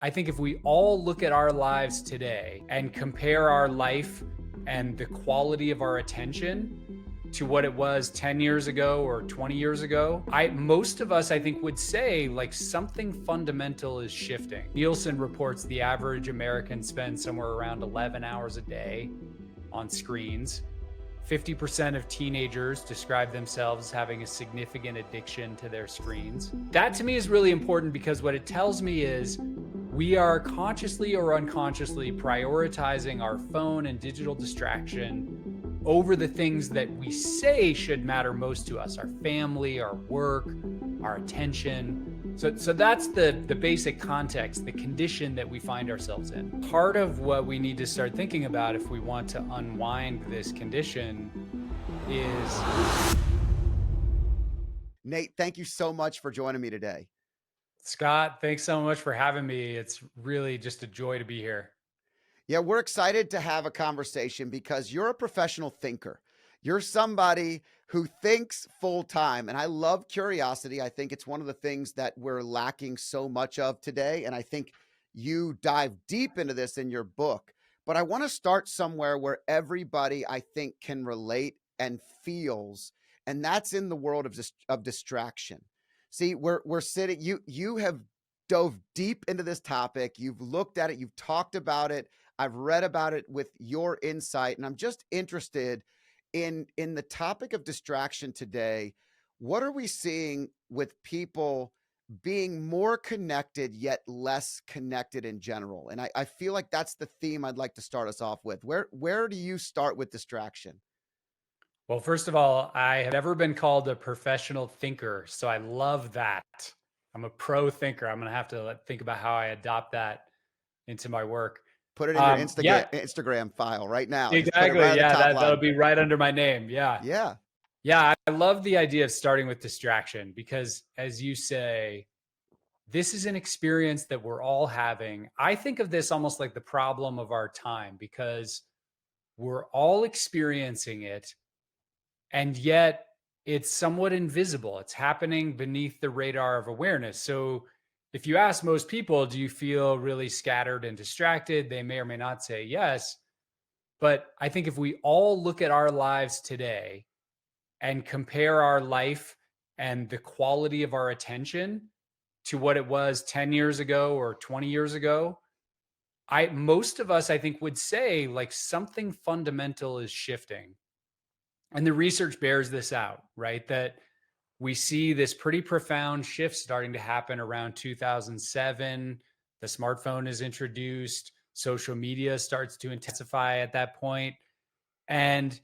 I think if we all look at our lives today and compare our life and the quality of our attention to what it was 10 years ago or 20 years ago, most of us I think would say like something fundamental is shifting. Nielsen reports the average American spends somewhere around 11 hours a day on screens. 50% of teenagers describe themselves as having a significant addiction to their screens. That to me is really important because what it tells me is we are consciously or unconsciously prioritizing our phone and digital distraction over the things that we say should matter most to us, our family, our work, our attention. So that's the basic context, the condition that we find ourselves in. Part of what we need to start thinking about if we want to unwind this condition is... Nate, thank you so much for joining me today. Scott, thanks so much for having me. It's really just a joy to be here. Yeah, we're excited to have a conversation because you're a professional thinker. You're somebody who thinks full time. And I love curiosity. I think it's one of the things that we're lacking so much of today. And I think you dive deep into this in your book. But I want to start somewhere where everybody, I think, can relate and feels. And that's in the world of distraction. See, we're sitting, you have dove deep into this topic. You've looked at it, you've talked about it. I've read about it with your insight, and I'm just interested in the topic of distraction today. What are we seeing with people being more connected yet less connected in general? And I feel like that's the theme I'd like to start us off with. Where do you start with distraction? Well, first of all, I have never been called a professional thinker, so I love that. I'm a pro thinker. I'm going to have to think about how I adopt that into my work. Put it in your Yeah, Instagram file right now. Just put it right exactly. at the Yeah, top that'll line. be right under my name. Yeah. Yeah. Yeah, I love the idea of starting with distraction because, as you say, this is an experience that we're all having. I think of this almost like the problem of our time because we're all experiencing it, and yet it's somewhat invisible. It's happening beneath the radar of awareness. So, if you ask most people, do you feel really scattered and distracted? They may or may not say yes. But I think if we all look at our lives today and compare our life and the quality of our attention to what it was 10 years ago or 20 years ago, most of us I think would say like something fundamental is shifting. And the research bears this out, right? That we see this pretty profound shift starting to happen around 2007. The smartphone is introduced, social media starts to intensify at that point. And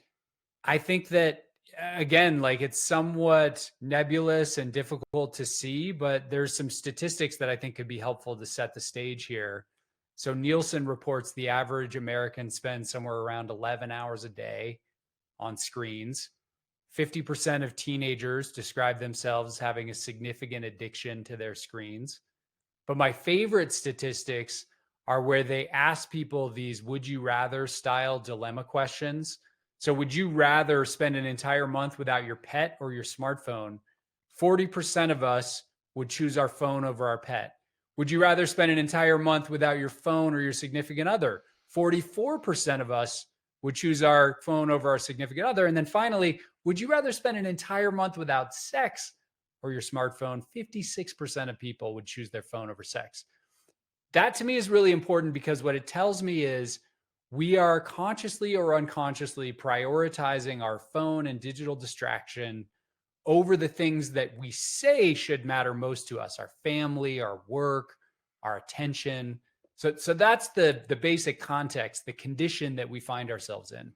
I think that again, like it's somewhat nebulous and difficult to see, but there's some statistics that I think could be helpful to set the stage here. So Nielsen reports the average American spends somewhere around 11 hours a day on screens. 50% of teenagers describe themselves as having a significant addiction to their screens. But my favorite statistics are where they ask people these would you rather style dilemma questions. So, would you rather spend an entire month without your pet or your smartphone? 40% of us would choose our phone over our pet. Would you rather spend an entire month without your phone or your significant other? 44% of us would choose our phone over our significant other. And then finally, would you rather spend an entire month without sex or your smartphone? 56% of people would choose their phone over sex. That to me is really important because what it tells me is we are consciously or unconsciously prioritizing our phone and digital distraction over the things that we say should matter most to us, our family, our work, our attention. So that's the basic context, the condition that we find ourselves in.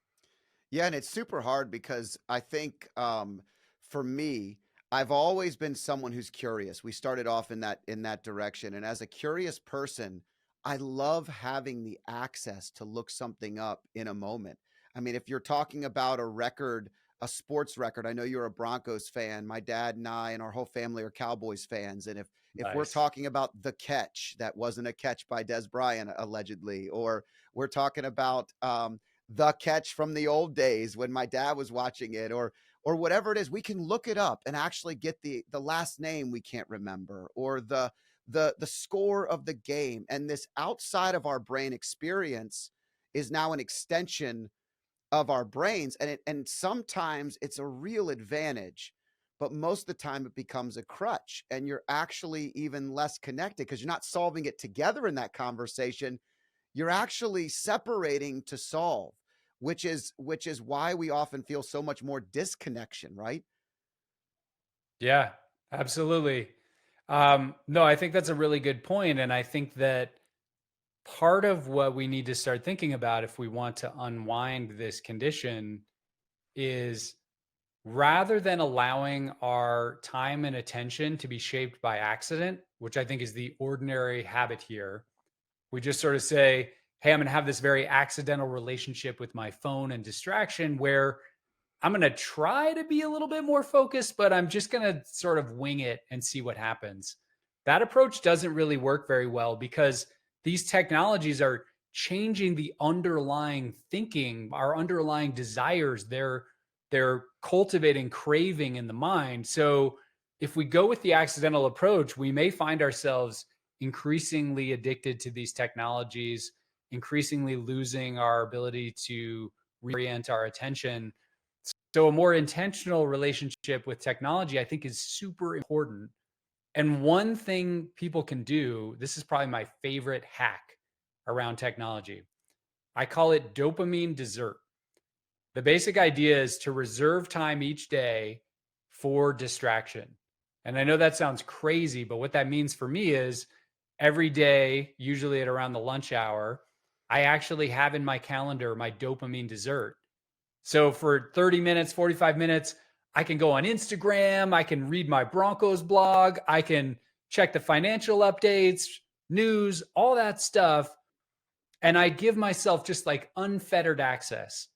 Yeah, and it's super hard because I think for me, I've always been someone who's curious. We started off in that direction, and as a curious person, I love having the access to look something up in a moment. I mean, if you're talking about a record, a sports record, I know you're a Broncos fan. My dad and I and our whole family are Cowboys fans, and if we're Nice. talking about the catch that wasn't a catch by Des Bryant allegedly, or we're talking about the catch from the old days when my dad was watching it, or whatever it is, we can look it up and actually get the last name we can't remember, or the score of the game, and this outside of our brain experience is now an extension of our brains, and sometimes it's a real advantage, but most of the time it becomes a crutch, and you're actually even less connected because you're not solving it together in that conversation. You're actually separating to solve, which is why we often feel so much more disconnection, right? Yeah, absolutely. No, I think that's a really good point. And I think that part of what we need to start thinking about if we want to unwind this condition is rather than allowing our time and attention to be shaped by accident, which I think is the ordinary habit here, we just sort of say, hey, I'm going to have this very accidental relationship with my phone and distraction where I'm going to try to be a little bit more focused, but I'm just going to sort of wing it and see what happens. That approach doesn't really work very well because these technologies are changing the underlying thinking, our underlying desires. They're cultivating craving in the mind. So if we go with the accidental approach, we may find ourselves increasingly addicted to these technologies, increasingly losing our ability to reorient our attention. So a more intentional relationship with technology, I think, is super important. And one thing people can do, this is probably my favorite hack around technology. I call it dopamine dessert. The basic idea is to reserve time each day for distraction. And I know that sounds crazy, but what that means for me is every day, usually at around the lunch hour, I actually have in my calendar my dopamine dessert. So for 30 minutes, 45 minutes, I can go on Instagram, I can read my Broncos blog, I can check the financial updates, news, all that stuff. And I give myself just like unfettered access.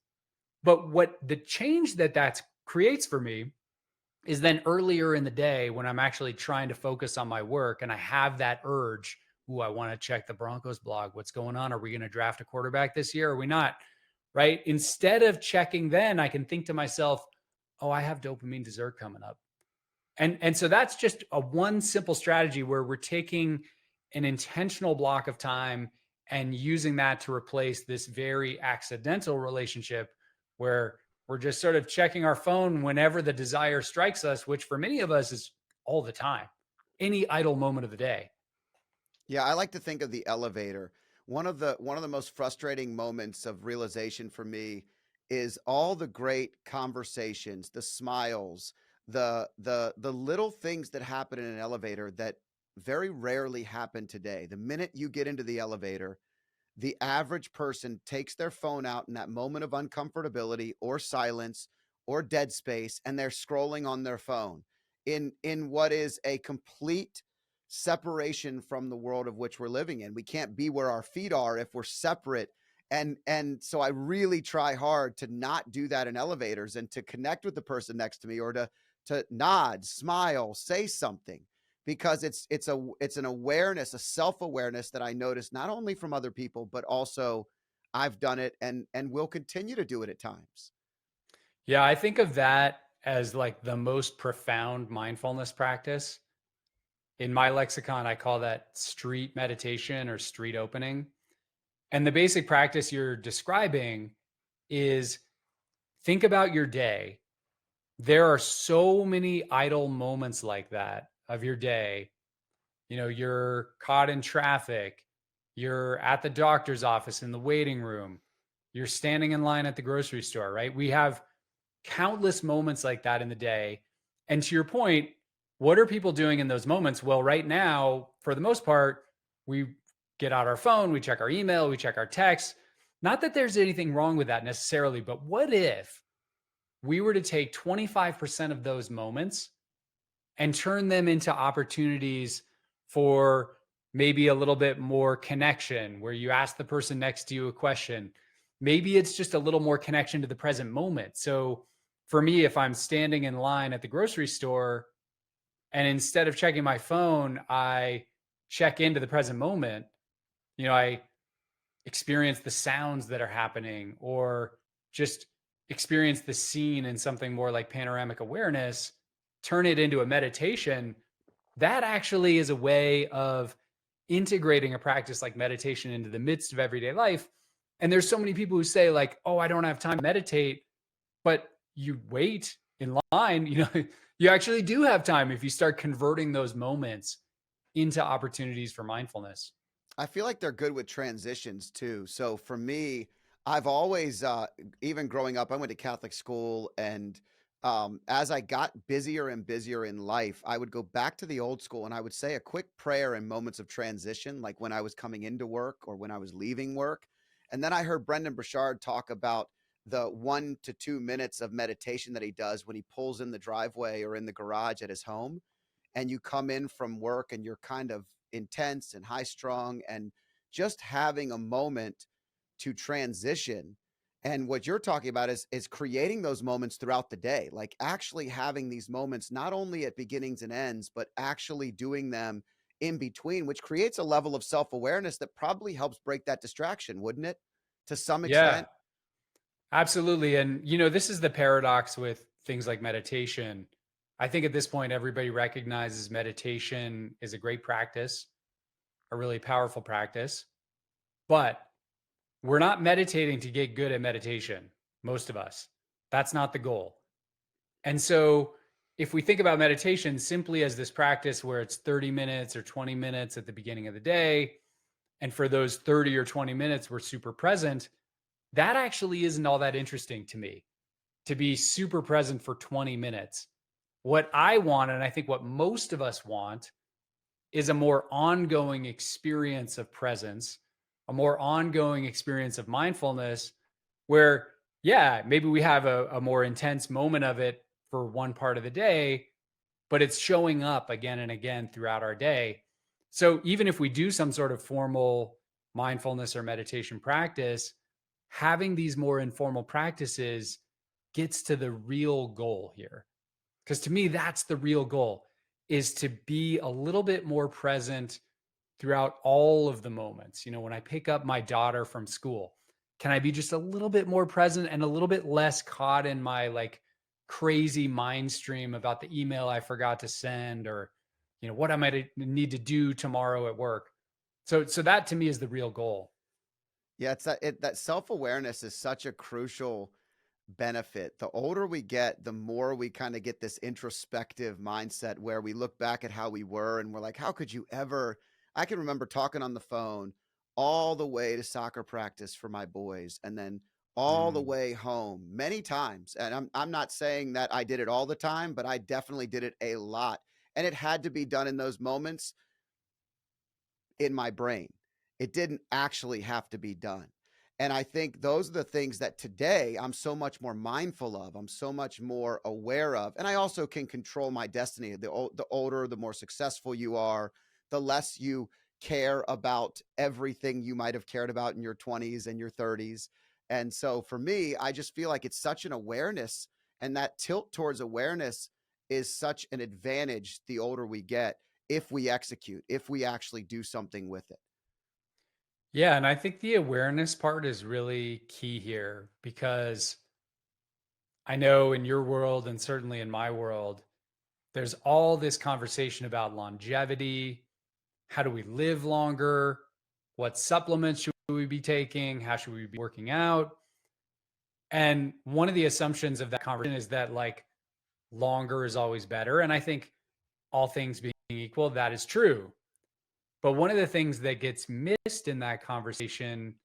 But what the change that creates for me is then earlier in the day when I'm actually trying to focus on my work and I have that urge, ooh, I want to check the Broncos blog. What's going on? Are we going to draft a quarterback this year? Are we not? Right? Instead of checking then, I can think to myself, oh, I have dopamine dessert coming up. And so that's just a one simple strategy where we're taking an intentional block of time and using that to replace this very accidental relationship where we're just sort of checking our phone whenever the desire strikes us, which for many of us is all the time, any idle moment of the day. Yeah, I like to think of the elevator. One of the most frustrating moments of realization for me is all the great conversations, the smiles, the little things that happen in an elevator that very rarely happen today. The minute you get into the elevator, the average person takes their phone out in that moment of uncomfortability or silence or dead space, and they're scrolling on their phone in what is a complete separation from the world of which we're living in. We can't be where our feet are if we're separate. And so I really try hard to not do that in elevators and to connect with the person next to me, or to nod, smile, say something, because it's an awareness, a self-awareness that I notice not only from other people, but also I've done it and will continue to do it at times. Yeah, I think of that as like the most profound mindfulness practice. In my lexicon, I call that street meditation or street opening. And the basic practice you're describing is think about your day. There are so many idle moments like that of your day. You know, you're caught in traffic, you're at the doctor's office in the waiting room, you're standing in line at the grocery store, right? We have countless moments like that in the day. And to your point, what are people doing in those moments? Well, right now, for the most part, we get out our phone, we check our email, we check our text. Not that there's anything wrong with that necessarily, but what if we were to take 25% of those moments and turn them into opportunities for maybe a little bit more connection, where you ask the person next to you a question? Maybe it's just a little more connection to the present moment. So for me, if I'm standing in line at the grocery store and instead of checking my phone, I check into the present moment, I experience the sounds that are happening or just experience the scene in something more like panoramic awareness, turn it into a meditation. that actually is a way of integrating a practice like meditation into the midst of everyday life. And there's so many people who say like, "Oh, I don't have time to meditate," but you wait in line, you actually do have time if you start converting those moments into opportunities for mindfulness. I feel like they're good with transitions too. So for me, I've always, even growing up, I went to Catholic school, and as I got busier and busier in life, I would go back to the old school and I would say a quick prayer in moments of transition, like when I was coming into work or when I was leaving work. And then I heard Brendan Burchard talk about the 1 to 2 minutes of meditation that he does when he pulls in the driveway or in the garage at his home, and you come in from work and you're kind of intense and high strung, and just having a moment to transition. And what you're talking about is creating those moments throughout the day, like actually having these moments not only at beginnings and ends, but actually doing them in between, which creates a level of self-awareness that probably helps break that distraction, wouldn't it, to some Yeah, extent? absolutely. And, this is the paradox with things like meditation. I think at this point, everybody recognizes meditation is a great practice, a really powerful practice, but we're not meditating to get good at meditation, most of us. That's not the goal. And so, if we think about meditation simply as this practice where it's 30 minutes or 20 minutes at the beginning of the day, and for those 30 or 20 minutes, we're super present, that actually isn't all that interesting to me to be super present for 20 minutes. What I want, and I think what most of us want, is a more ongoing experience of presence, a more ongoing experience of mindfulness where, yeah, maybe we have a more intense moment of it for one part of the day, but it's showing up again and again throughout our day. So even if we do some sort of formal mindfulness or meditation practice, having these more informal practices gets to the real goal here. Because to me, that's the real goal, is to be a little bit more present throughout all of the moments. When I pick up my daughter from school, can I be just a little bit more present and a little bit less caught in my like crazy mind stream about the email I forgot to send, or what I might need to do tomorrow at work. So that to me is the real goal. Yeah, it's that self-awareness is such a crucial benefit. The older we get, the more we kind of get this introspective mindset where we look back at how we were and we're like, how could you ever? I can remember talking on the phone all the way to soccer practice for my boys, and then all the Mm. way home many times. And I'm not saying that I did it all the time, but I definitely did it a lot. And it had to be done in those moments in my brain. It didn't actually have to be done. And I think those are the things that today I'm so much more mindful of. I'm so much more aware of. And I also can control my destiny. The older, the more successful you are, the less you care about everything you might have cared about in your 20s and your 30s. And so for me, I just feel like it's such an awareness, and that tilt towards awareness is such an advantage the older we get, if we execute, if we actually do something with it. Yeah, and I think the awareness part is really key here because I know in your world and certainly in my world, there's all this conversation about longevity. How do we live longer? What supplements should we be taking? How should we be working out? And one of the assumptions of that conversation is that like longer is always better. And I think all things being equal, that is true. But one of the things that gets missed in that conversation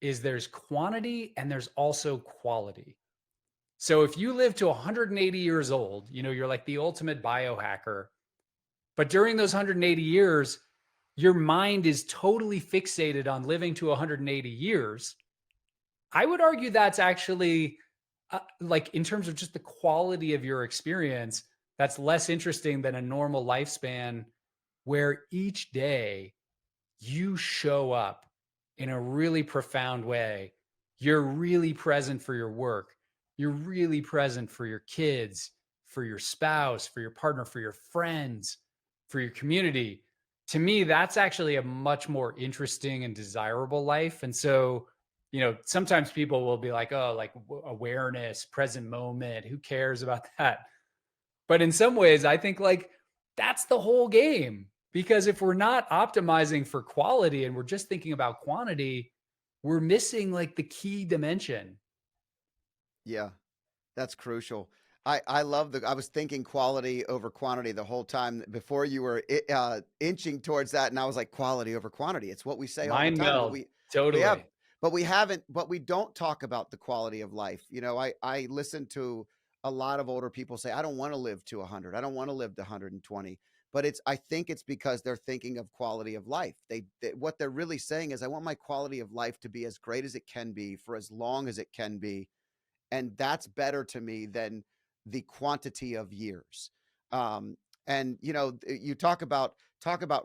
is there's quantity and there's also quality. So if you live to 180 years old, you're like the ultimate biohacker. But during those 180 years, your mind is totally fixated on living to 180 years. I would argue that's actually, like, in terms of just the quality of your experience, that's less interesting than a normal lifespan where each day you show up in a really profound way. You're really present for your work. You're really present for your kids, for your spouse, for your partner, for your friends, for your community. To me, that's actually a much more interesting and desirable life. And so, sometimes people will be like, oh, like awareness, present moment, who cares about that? But in some ways, I think like That's the whole game. Because if we're not optimizing for quality and we're just thinking about quantity, we're missing like the key dimension. Yeah. That's crucial. I love I was thinking quality over quantity the whole time before you were inching towards that, and I was like quality over quantity. It's what we say all the Mind time, but meld. we have Totally. but we haven't but we don't talk about the quality of life. You know, I listen to a lot of older people say I don't want to live to 100. I don't want to live to 120. But I think it's because they're thinking of quality of life. What they're really saying is I want my quality of life to be as great as it can be for as long as it can be, and that's better to me than the quantity of years. Um, and you know, you talk about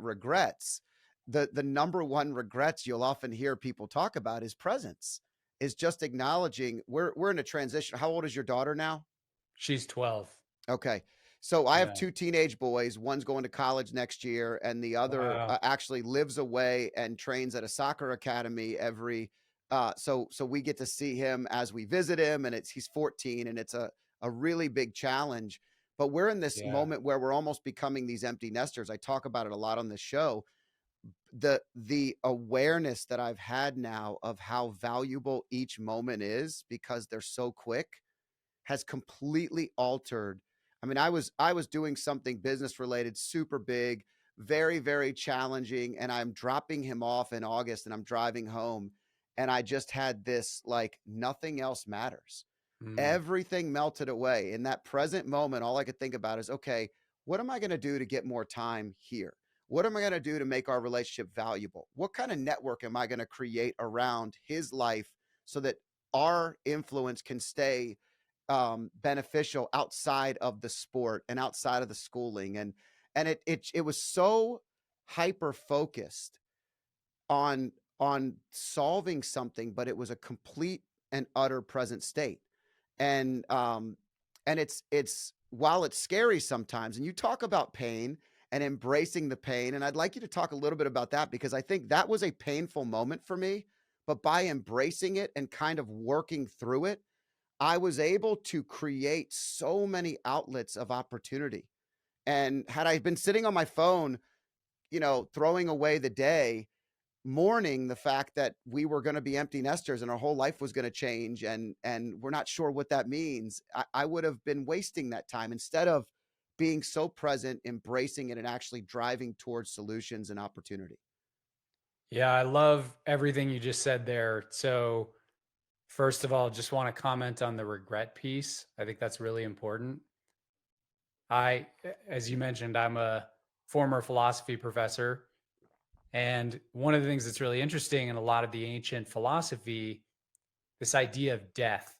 regrets. The number one regrets you'll often hear people talk about is presence, is just acknowledging we're in a transition. How old is your daughter now? She's 12. Okay. So I have Yeah. two teenage boys. One's going to college next year, and the other Wow. actually lives away and trains at a soccer academy every. So we get to see him as we visit him, and he's 14, and it's a really big challenge. But we're in this Yeah. moment where we're almost becoming these empty nesters. I talk about it a lot on the show. The awareness that I've had now of how valuable each moment is because they're so quick has completely altered. I mean, I was doing something business related, super big, very, very challenging, and I'm dropping him off in August and I'm driving home, and I just had this like nothing else matters. Mm. Everything melted away. In that present moment, all I could think about is, okay, what am I going to do to get more time here? What am I going to do to make our relationship valuable? What kind of network am I going to create around his life so that our influence can stay beneficial outside of the sport and outside of the schooling? And it was so hyper focused on solving something, but it was a complete and utter present state. And and it's while it's scary sometimes, and you talk about pain and embracing the pain, and I'd like you to talk a little bit about that because I think that was a painful moment for me, but by embracing it and kind of working through it, I was able to create so many outlets of opportunity. And had I been sitting on my phone, you know, throwing away the day, mourning the fact that we were going to be empty nesters and our whole life was going to change, and we're not sure what that means, I would have been wasting that time instead of being so present, embracing it, and actually driving towards solutions and opportunity. Yeah, I love everything you just said there. So, first of all, just want to comment on the regret piece. I think that's really important. As you mentioned, I'm a former philosophy professor. And one of the things that's really interesting in a lot of the ancient philosophy, this idea of death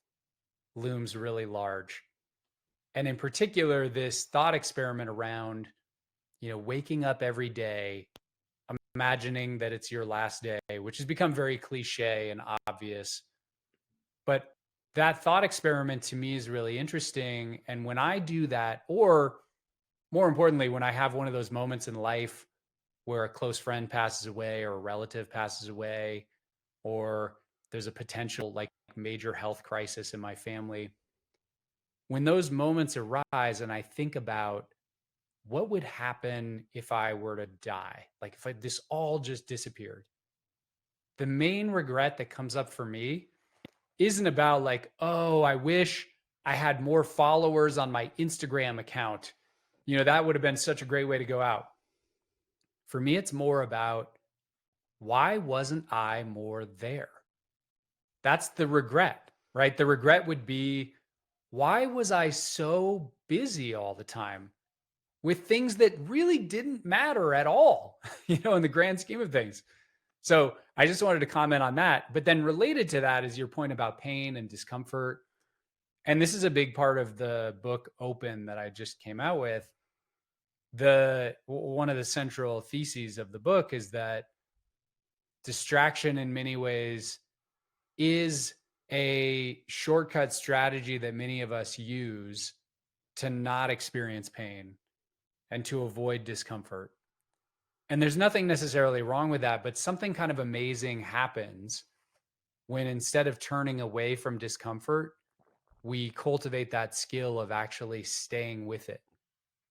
looms really large. And in particular, this thought experiment around, waking up every day, imagining that it's your last day, which has become very cliche and obvious. But that thought experiment to me is really interesting. And when I do that, or more importantly, when I have one of those moments in life where a close friend passes away or a relative passes away, or there's a potential like major health crisis in my family, when those moments arise and I think about what would happen if I were to die, like if this all just disappeared, the main regret that comes up for me isn't about like, oh, I wish I had more followers on my Instagram account. That would have been such a great way to go out. For me, it's more about why wasn't I more there? That's the regret, right? The regret would be, why was I so busy all the time with things that really didn't matter at all, in the grand scheme of things? So I just wanted to comment on that. But then related to that is your point about pain and discomfort. And this is a big part of the book Open that I just came out with. One of the central theses of the book is that distraction in many ways is a shortcut strategy that many of us use to not experience pain and to avoid discomfort. And there's nothing necessarily wrong with that, but something kind of amazing happens when instead of turning away from discomfort, we cultivate that skill of actually staying with it.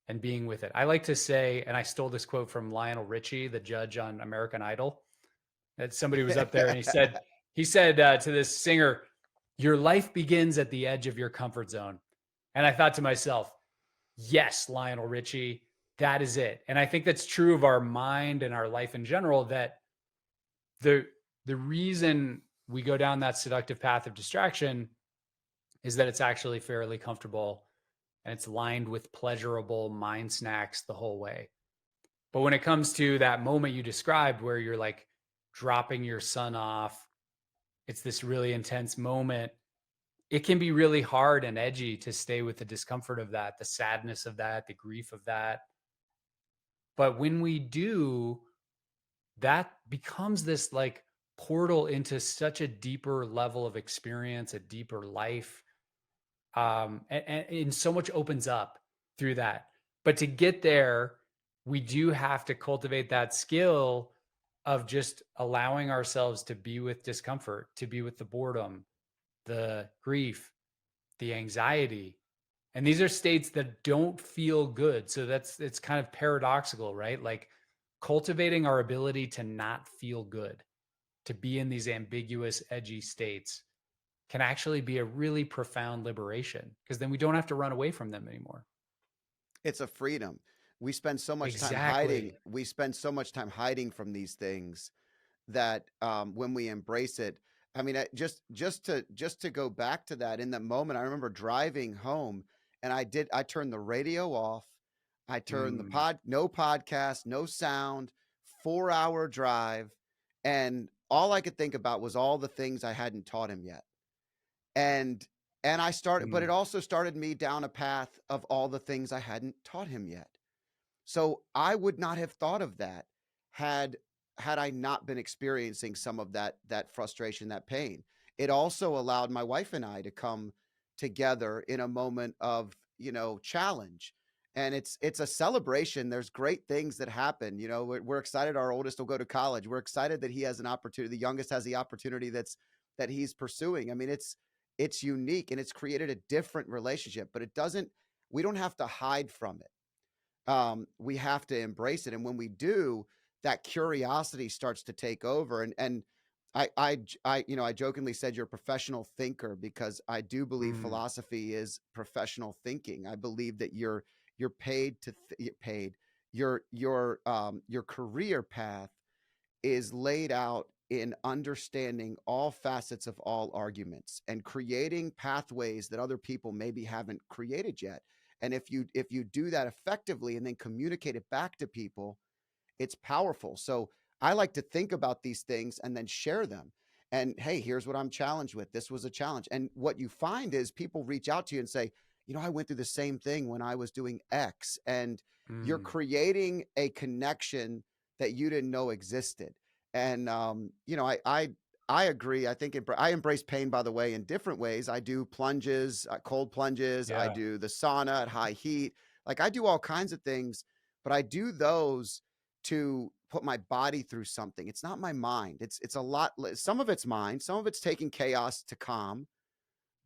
and being with it. I like to say, and I stole this quote from Lionel Richie, the judge on American Idol, that somebody was up there and he said to this singer, "Your life begins at the edge of your comfort zone." And I thought to myself, yes, Lionel Richie, that is it. And I think that's true of our mind and our life in general, that the the reason we go down that seductive path of distraction is that it's actually fairly comfortable and it's lined with pleasurable mind snacks the whole way. But when it comes to that moment you described where you're like dropping your son off, it's this really intense moment. It can be really hard and edgy to stay with the discomfort of that, the sadness of that, the grief of that. But when we do, that becomes this like portal into such a deeper level of experience, a deeper life. And so much opens up through that. But to get there, we do have to cultivate that skill of just allowing ourselves to be with discomfort, to be with the boredom, the grief, the anxiety. And these are states that don't feel good. So it's kind of paradoxical, right? Like cultivating our ability to not feel good, to be in these ambiguous, edgy states can actually be a really profound liberation because then we don't have to run away from them anymore. It's a freedom. We spend so much time hiding. Exactly. We spend so much time hiding from these things that when we embrace it, I mean, just to go back to that in the moment, I remember driving home and I turned the radio off. I turned the Mm, no podcast, no sound, 4 hour drive. And all I could think about was all the things I hadn't taught him yet. And I started, but it mm, also started me down a path of all the things I hadn't taught him yet. So I would not have thought of that had I not been experiencing some of that frustration, that pain. It also allowed my wife and I to come together in a moment of, challenge. And it's a celebration. There's great things that happen. We're excited our oldest will go to college. We're excited that he has an opportunity. The youngest has the opportunity that he's pursuing. I mean, it's unique and it's created a different relationship, but we don't have to hide from it. We have to embrace it. And when we do, that curiosity starts to take over. And I jokingly said you're a professional thinker because I do believe mm. philosophy is professional thinking. I believe that you're paid to paid. Your career path is laid out in understanding all facets of all arguments and creating pathways that other people maybe haven't created yet. And if you do that effectively and then communicate it back to people, it's powerful. So I like to think about these things and then share them. And hey, here's what I'm challenged with. This was a challenge. And what you find is people reach out to you and say, I went through the same thing when I was doing X. And you're Mm. creating a connection that you didn't know existed. And I agree. I think I embrace pain, by the way, in different ways. I do plunges, cold plunges. I Yeah. do the sauna at high heat. Like I do all kinds of things, but I do those to put my body through something. It's not my mind. It's a lot. Some of it's mind. Some of it's taking chaos to calm,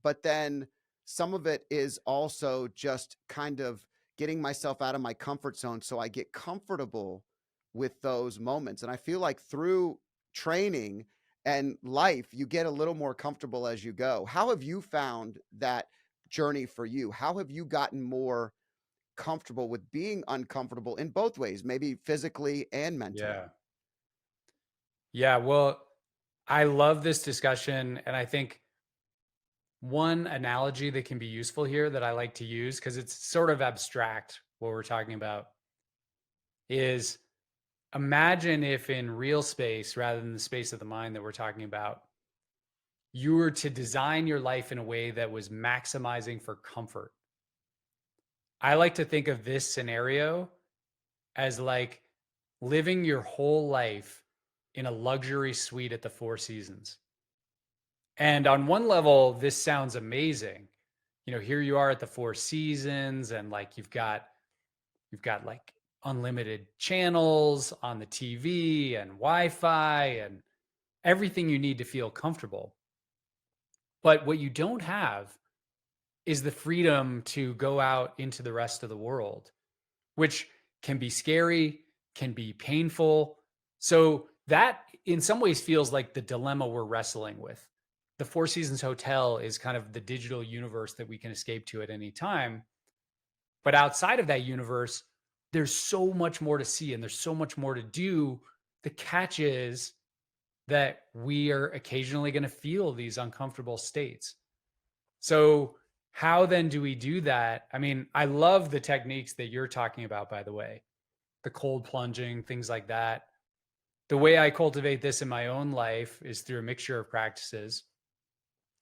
but then some of it is also just kind of getting myself out of my comfort zone so I get comfortable with those moments. And I feel like through training and life, you get a little more comfortable as you go. How have you found that journey for you? How have you gotten more comfortable with being uncomfortable in both ways, maybe physically and mentally? Yeah. Yeah. Well, I love this discussion. And I think one analogy that can be useful here that I like to use, because it's sort of abstract what we're talking about, is imagine if in real space, rather than the space of the mind that we're talking about, you were to design your life in a way that was maximizing for comfort. I like to think of this scenario as like living your whole life in a luxury suite at the Four Seasons. And on one level, this sounds amazing. Here you are at the Four Seasons and like you've got like unlimited channels on the TV and Wi-Fi and everything you need to feel comfortable. But what you don't have is the freedom to go out into the rest of the world which can be scary, can be painful. So that in some ways feels like the dilemma we're wrestling with. The Four Seasons Hotel is kind of the digital universe that we can escape to at any time. But outside of that universe, there's so much more to see and there's so much more to do. The catch is that we are occasionally going to feel these uncomfortable states. So, how then do we do that? I mean, I love the techniques that you're talking about, by the way, the cold plunging, things like that. The way I cultivate this in my own life is through a mixture of practices.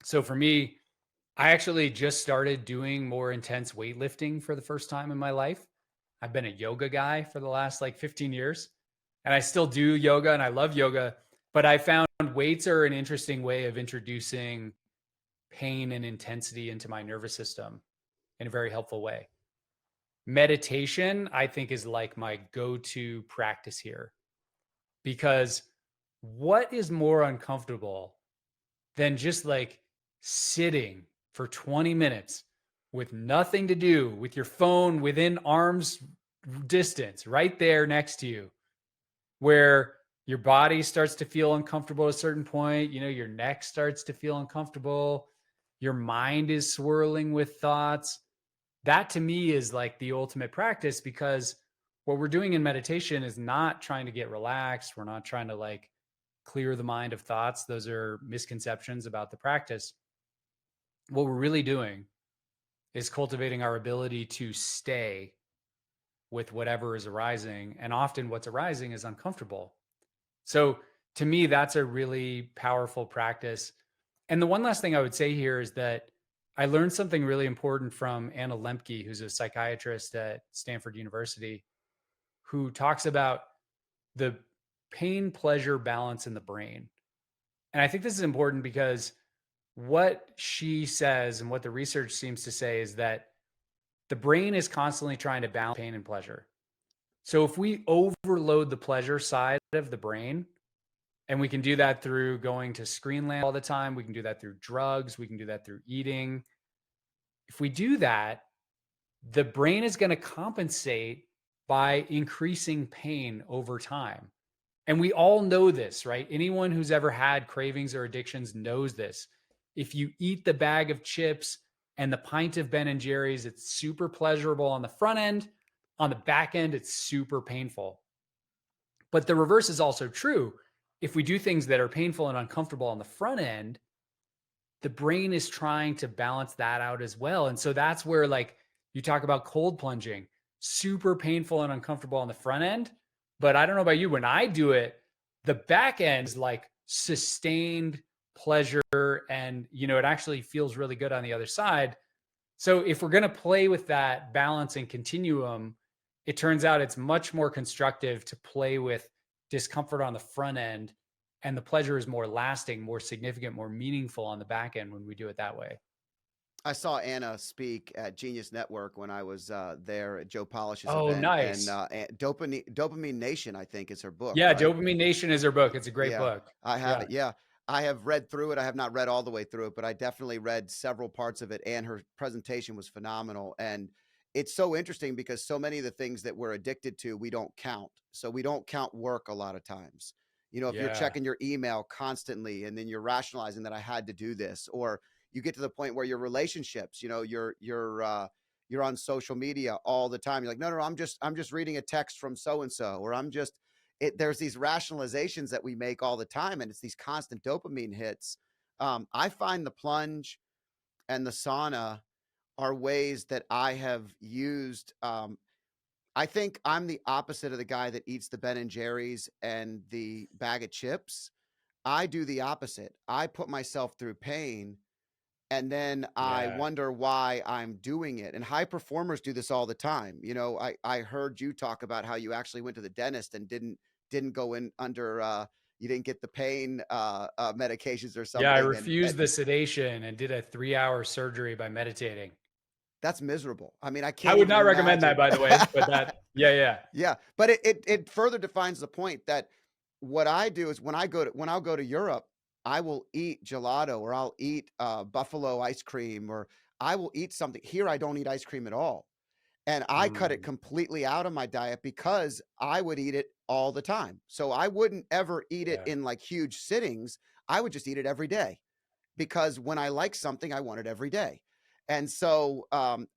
So, for me, I actually just started doing more intense weightlifting for the first time in my life. I've been a yoga guy for the last like 15 years, and I still do yoga and I love yoga, but I found weights are an interesting way of introducing pain and intensity into my nervous system in a very helpful way. Meditation, I think, is like my go to practice here because what is more uncomfortable than just like sitting for 20 minutes with nothing to do, with your phone within arm's distance, right there next to you, where your body starts to feel uncomfortable at a certain point, your neck starts to feel uncomfortable, your mind is swirling with thoughts. That to me is like the ultimate practice because what we're doing in meditation is not trying to get relaxed. We're not trying to like clear the mind of thoughts. Those are misconceptions about the practice. What we're really doing is cultivating our ability to stay with whatever is arising. And often what's arising is uncomfortable. So to me, that's a really powerful practice. And the one last thing I would say here is that I learned something really important from Anna Lemke, who's a psychiatrist at Stanford University, who talks about the pain pleasure balance in the brain. And I think this is important because what she says and what the research seems to say is that the brain is constantly trying to balance pain and pleasure. So if we overload the pleasure side of the brain, and we can do that through going to screen land all the time, we can do that through drugs, we can do that through eating. If we do that, the brain is going to compensate by increasing pain over time. And we all know this, right? Anyone who's ever had cravings or addictions knows this. If you eat the bag of chips and the pint of Ben and Jerry's, it's super pleasurable on the front end. On the back end, it's super painful. But the reverse is also true. If we do things that are painful and uncomfortable on the front end, the brain is trying to balance that out as well. And so that's where, like, you talk about cold plunging, super painful and uncomfortable on the front end. But I don't know about you, when I do it, the back end is like sustained pleasure and, it actually feels really good on the other side. So if we're going to play with that balance and continuum, it turns out it's much more constructive to play with discomfort on the front end, and the pleasure is more lasting, more significant, more meaningful on the back end when we do it that way. I saw Anna speak at Genius Network when I was there at Joe Polish's Oh, event, and nice. Dopamine Nation, I think, is her book, Yeah, right? Dopamine Nation is her book. It's a great Yeah, book. I have Yeah. it. Yeah, I have read through it. I have not read all the way through it, but I definitely read several parts of it, and her presentation was phenomenal. And it's so interesting because so many of the things that we're addicted to, we don't count. So we don't count work a lot of times. If you're Yeah. checking your email constantly and then you're rationalizing that I had to do this, or you get to the point where your relationships, you're on social media all the time. You're like, no, I'm just reading a text from so and so, or there's these rationalizations that we make all the time, and it's these constant dopamine hits. I find the plunge and the sauna are ways that I have used. I think I'm the opposite of the guy that eats the Ben and Jerry's and the bag of chips. I do the opposite. I put myself through pain, and then I Yeah. wonder why I'm doing it. And high performers do this all the time. I heard you talk about how you actually went to the dentist and didn't go in under you didn't get the pain medications or Yeah. I something, and refused the sedation and did a 3-hour surgery by meditating. that's miserable. I mean, I I can't would even not recommend that, imagine. by the way, but yeah, yeah. Yeah, but it further defines the point that what I do is when I'll go to Europe, I will eat gelato, or I'll eat buffalo ice cream, or I will eat something. Here, I don't eat ice cream at all. And I cut it Mm, completely out of my diet because I would eat it all the time. So I wouldn't ever eat it yeah. in like huge sittings. I would just eat it every day because when I like something, I want it every day. And so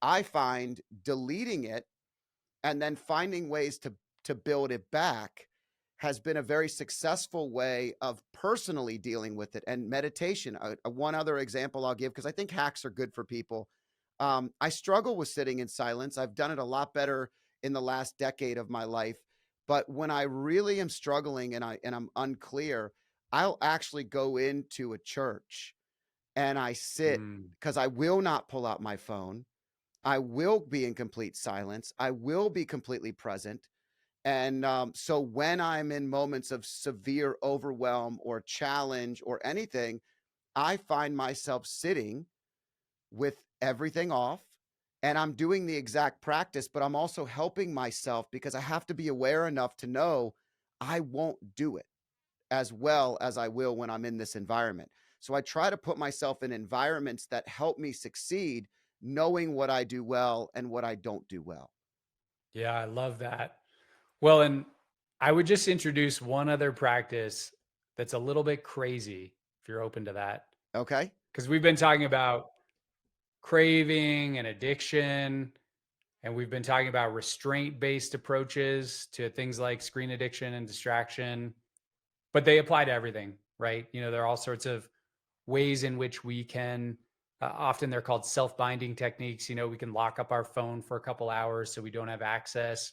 I find deleting it and then finding ways to build it back has been a very successful way of personally dealing with it. And meditation, one other example I'll give, because I think hacks are good for people. I struggle with sitting in silence. I've done it a lot better in the last decade of my life. But when I really am struggling and I'm unclear, I'll actually go into a church and I sit Mm. because I will not pull out my phone. I will be in complete silence. I will be completely present. And so when I'm in moments of severe overwhelm or challenge or anything, I find myself sitting with everything off and I'm doing the exact practice, but I'm also helping myself because I have to be aware enough to know I won't do it as well as I will when I'm in this environment. So I try to put myself in environments that help me succeed, knowing what I do well and what I don't do well. Yeah, I love that. Well, and I would just introduce one other practice that's a little bit crazy if you're open to that. Okay. Because we've been talking about craving and addiction, and we've been talking about restraint based approaches to things like screen addiction and distraction, but they apply to everything, right? There are all sorts of ways in which we can, often they're called self binding techniques. We can lock up our phone for a couple hours so we don't have access.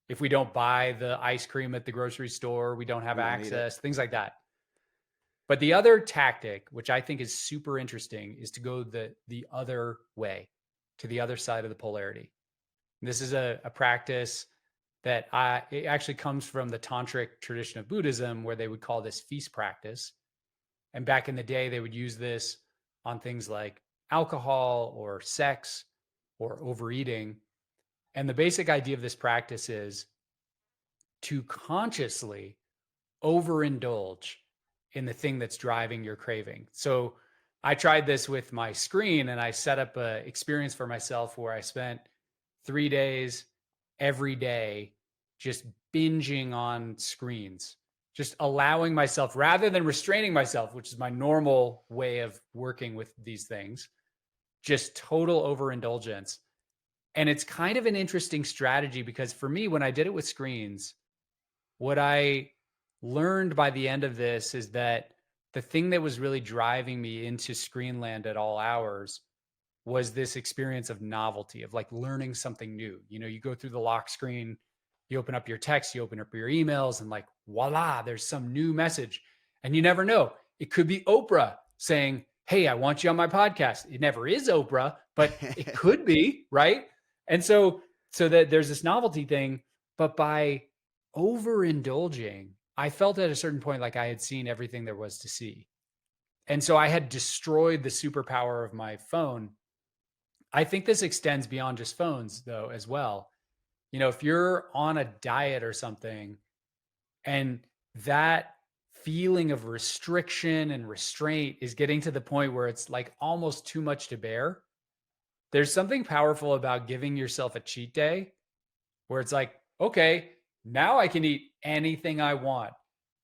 If we don't buy the ice cream at the grocery store, we don't have We won't eat it. access, things like that. But the other tactic, which I think is super interesting, is to go the other way, to the other side of the polarity. This is a practice that it actually comes from the tantric tradition of Buddhism, where they would call this feast practice. And back in the day, they would use this on things like alcohol or sex or overeating. And the basic idea of this practice is to consciously overindulge in the thing that's driving your craving. So I tried this with my screen and I set up a experience for myself where I spent 3 days every day just binging on screens, just allowing myself rather than restraining myself, which is my normal way of working with these things, just total overindulgence. And it's kind of an interesting strategy because for me, when I did it with screens, what I learned by the end of this is that the thing that was really driving me into Screenland at all hours was this experience of novelty, of like learning something new. You go through the lock screen, you open up your text, you open up your emails, and like, voila, there's some new message. And you never know. It could be Oprah saying, "Hey, I want you on my podcast." It never is Oprah, but it could be, right? And so that there's this novelty thing, but by overindulging, I felt at a certain point like I had seen everything there was to see. And so I had destroyed the superpower of my phone. I think this extends beyond just phones, though, as well. If you're on a diet or something, and that feeling of restriction and restraint is getting to the point where it's like almost too much to bear, there's something powerful about giving yourself a cheat day where it's like, okay, now I can eat anything I want.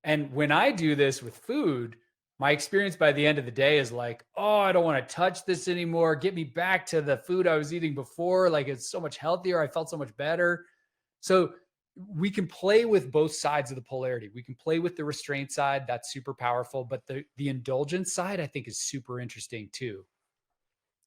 And when I do this with food, my experience by the end of the day is like, oh, I don't want to touch this anymore. Get me back to the food I was eating before. Like it's so much healthier. I felt so much better. So we can play with both sides of the polarity. We can play with the restraint side, that's super powerful, but the indulgence side I think is super interesting too.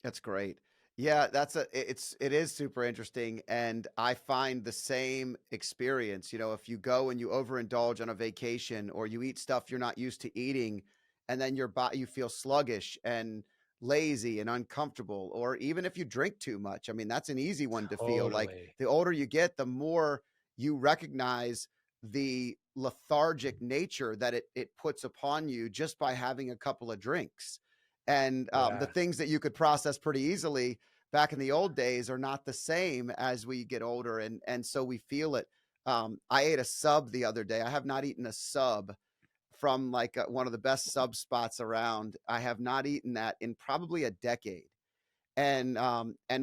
That's great. Yeah, it is super interesting, and I find the same experience. If you go and you overindulge on a vacation, or you eat stuff you're not used to eating, and then you feel sluggish and lazy and uncomfortable, or even if you drink too much. I mean, that's an easy one to feel. Like Totally. the older you get, the more you recognize the lethargic nature that it puts upon you just by having a couple of drinks. And the Yeah. things that you could process pretty easily back in the old days are not the same as we get older, and so we feel it. I ate a sub the other day. I have not eaten a sub from like one of the best sub spots around. I have not eaten that in probably a decade, And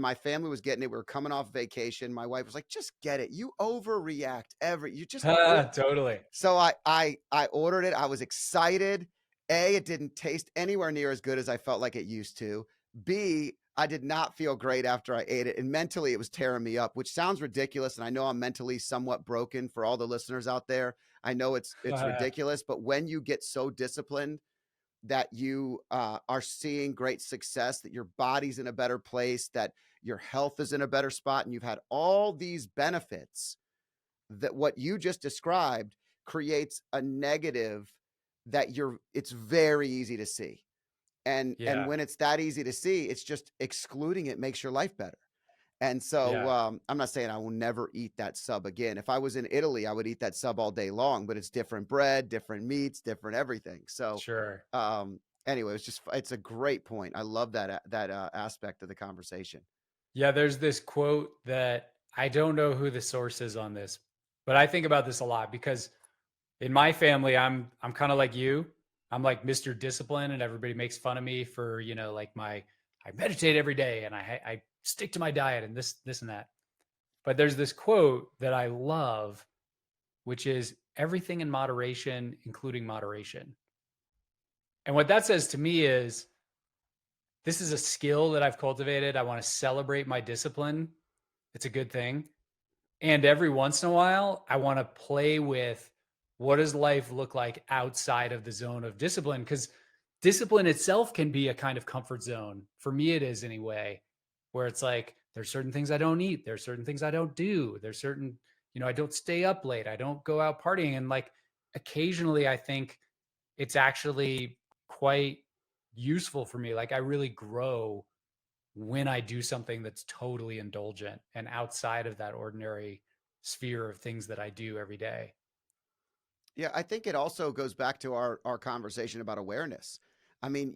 my family was getting it. We were coming off vacation. My wife was like, "Just get it. You overreact you just Totally. So I ordered it. I was excited. A, it didn't taste anywhere near as good as I felt like it used to. B, I did not feel great after I ate it. And mentally it was tearing me up, which sounds ridiculous. And I know I'm mentally somewhat broken for all the listeners out there. I know it's ridiculous, but when you get so disciplined that you are seeing great success, that your body's in a better place, that your health is in a better spot, and you've had all these benefits, that what you just described creates a negative that it's very easy to see. And Yeah. when it's that easy to see, it's just excluding it makes your life better. And so Yeah. I'm not saying I will never eat that sub again. If I was in Italy, I would eat that sub all day long, but it's different bread, different meats, different everything. So Sure. um, anyway, it's a great point. I love that aspect of the conversation. Yeah, there's this quote that I don't know who the source is on this, but I think about this a lot because in my family, I'm kind of like you. I'm like Mr. Discipline, and everybody makes fun of me for, like I meditate every day and I stick to my diet and this and that. But there's this quote that I love, which is everything in moderation, including moderation. And what that says to me is this is a skill that I've cultivated. I want to celebrate my discipline. It's a good thing. And every once in a while, I want to play with what does life look like outside of the zone of discipline? Because discipline itself can be a kind of comfort zone. For me, it is anyway, where it's like there's certain things I don't eat, there's certain things I don't do, there's certain, I don't stay up late, I don't go out partying. And like occasionally, I think it's actually quite useful for me. Like I really grow when I do something that's totally indulgent and outside of that ordinary sphere of things that I do every day. Yeah, I think it also goes back to our conversation about awareness. I mean,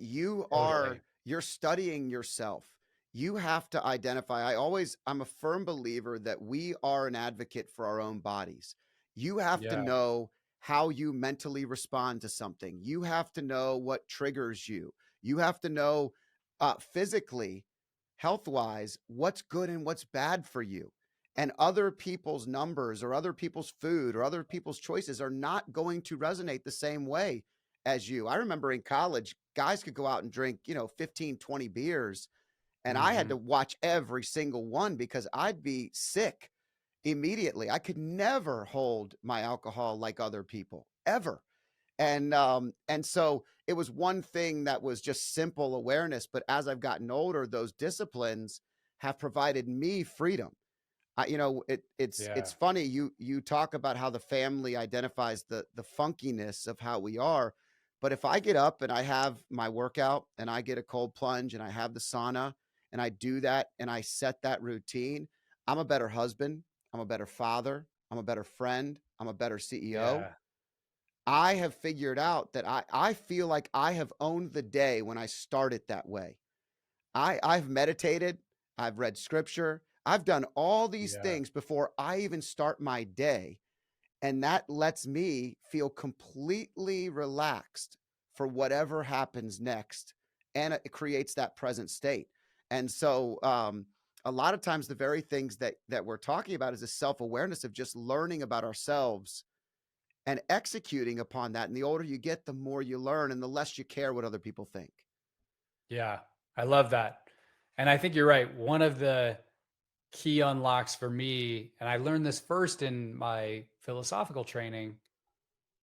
Totally. you're studying yourself. You have to identify. I'm a firm believer that we are an advocate for our own bodies. You have to Yeah. know how you mentally respond to something. You have to know what triggers you. You have to know physically, health wise, what's good and what's bad for you. And other people's numbers or other people's food or other people's choices are not going to resonate the same way as you. I remember in college, guys could go out and drink, 15, 20 beers, and I had Hmm. to watch every single one because I'd be sick immediately. I could never hold my alcohol like other people ever. And so it was one thing that was just simple awareness, but as I've gotten older, those disciplines have provided me freedom. It's Yeah. funny you talk about how the family identifies the funkiness of how we are, but if I get up and I have my workout and I get a cold plunge and I have the sauna and I do that and I set that routine, I'm a better husband, I'm a better father, I'm a better friend, I'm a better CEO. Yeah. I have figured out that I feel like I have owned the day when I start it that way. I've meditated, I've read scripture, I've done all these Yeah. things before I even start my day, and that lets me feel completely relaxed for whatever happens next, and it creates that present state. And so, a lot of times, the very things that we're talking about is a self awareness of just learning about ourselves and executing upon that. And the older you get, the more you learn, and the less you care what other people think. Yeah. I love that. And I think you're right. One of the key unlocks for me, and I learned this first in my philosophical training,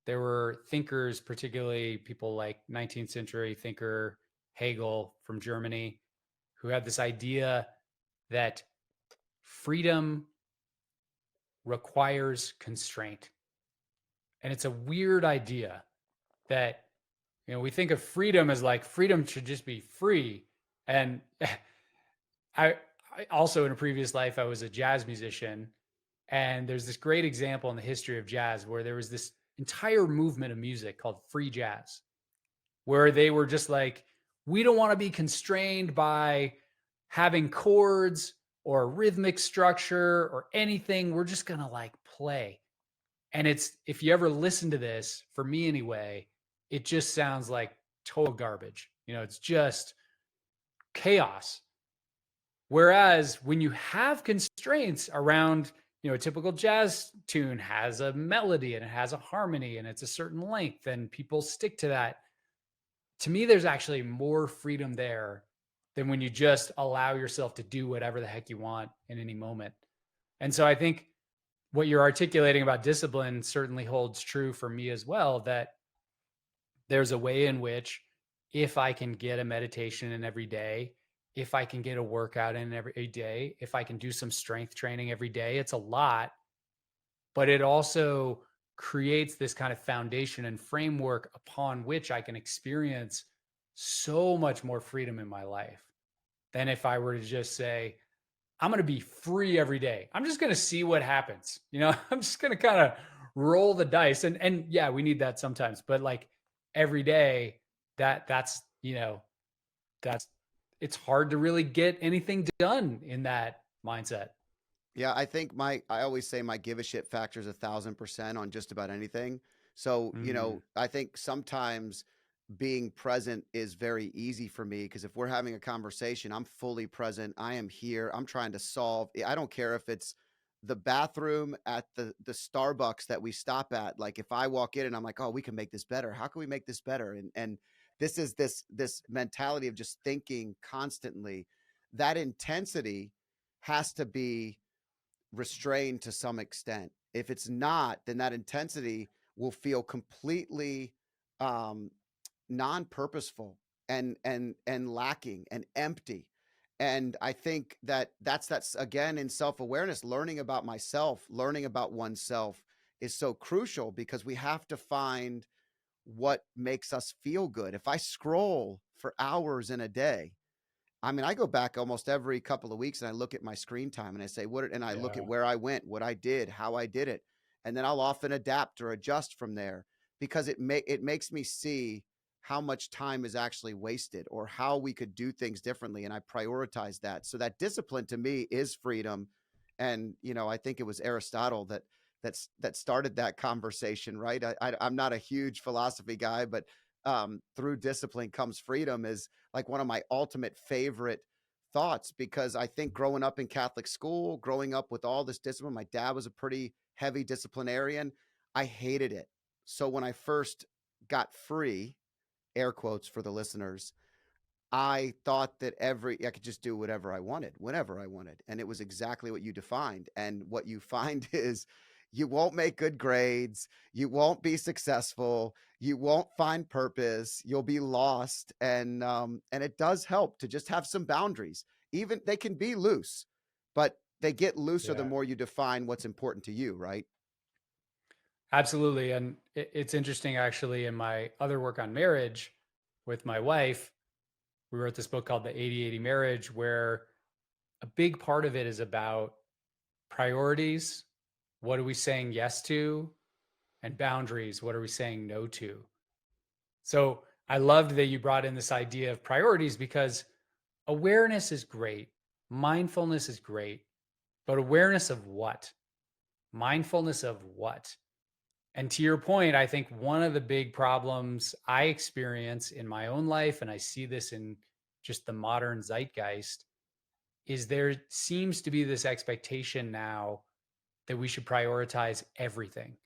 there were thinkers, particularly people like 19th century thinker Hegel from Germany, who had this idea that freedom requires constraint. And it's a weird idea that, we think of freedom as like freedom should just be free. And I, I also in a previous life, I was a jazz musician. And there's this great example in the history of jazz where there was this entire movement of music called free jazz, where they were just like, we don't want to be constrained by having chords or rhythmic structure or anything. We're just going to like play. And it's, if you ever listen to this, for me anyway, it just sounds like total garbage. It's just chaos. Whereas when you have constraints around, a typical jazz tune has a melody and it has a harmony and it's a certain length and people stick to that. To me, there's actually more freedom there than when you just allow yourself to do whatever the heck you want in any moment. And so I think what you're articulating about discipline certainly holds true for me as well, that there's a way in which if I can get a meditation in every day, if I can get a workout in every day, if I can do some strength training every day, it's a lot, but it also creates this kind of foundation and framework upon which I can experience so much more freedom in my life than if I were to just say, I'm going to be free every day. I'm just going to see what happens. I'm just going to kind of roll the dice. And yeah, we need that sometimes, but like every day that's it's hard to really get anything done in that mindset. Yeah, I think I always say my give a shit factor is 1,000% on just about anything. So, Mm, I think sometimes being present is very easy for me because if we're having a conversation, I'm fully present. I am here. I'm trying to solve. I don't care if it's the bathroom at the Starbucks that we stop at. Like if I walk in and I'm like, oh, we can make this better. How can we make this better? And this is this mentality of just thinking constantly. That intensity has to be restrained to some extent. If it's not, then that intensity will feel completely um, non-purposeful and lacking and empty. And I think that's again in self-awareness, learning about myself, learning about oneself is so crucial because we have to find what makes us feel good. If I scroll for hours in a day, I mean, I go back almost every couple of weeks and I look at my screen time and I say, and I look at yeah. where I went, what I did, how I did it. And then I'll often adapt or adjust from there because it makes me see how much time is actually wasted or how we could do things differently. And I prioritize that. So that discipline to me is freedom. And, I think it was Aristotle that started that conversation, right? I'm not a huge philosophy guy, but through discipline comes freedom is like one of my ultimate favorite thoughts because I think growing up in Catholic school, growing up with all this discipline, my dad was a pretty heavy disciplinarian. I hated it. So when I first got free, air quotes for the listeners, I thought that I could just do whatever I wanted, whenever I wanted. And it was exactly what you defined. And what you find is you won't make good grades. You won't be successful. You won't find purpose. You'll be lost. And it does help to just have some boundaries. Even they can be loose, but they get looser the Yeah, more you define what's important to you, right? absolutely. And it's interesting actually in my other work on marriage with my wife, we wrote this book called The 80/80 Marriage, where a big part of it is about priorities. What are we saying yes to? And boundaries. What are we saying no to? So I loved that you brought in this idea of priorities because awareness is great. Mindfulness is great. But awareness of what? Mindfulness of what? And to your point, I think one of the big problems I experience in my own life, and I see this in just the modern zeitgeist, is there seems to be this expectation now that we should prioritize everything,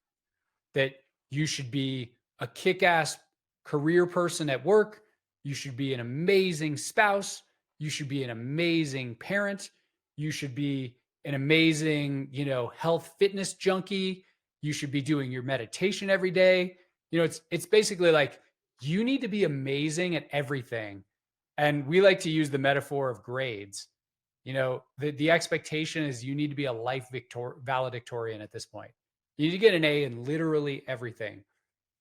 that you should be a kick ass career person at work. You should be an amazing spouse. You should be an amazing parent. You should be an amazing, health fitness junkie. You should be doing your meditation every day. It's basically like you need to be amazing at everything. And we like to use the metaphor of grades. The expectation is you need to be a life valedictorian at this point. You need to get an A in literally everything.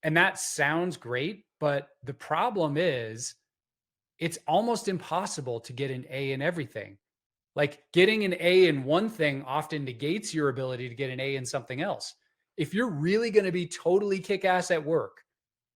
And that sounds great, but the problem is it's almost impossible to get an A in everything. Like getting an A in one thing often negates your ability to get an A in something else. If you're really going to be totally kick ass at work,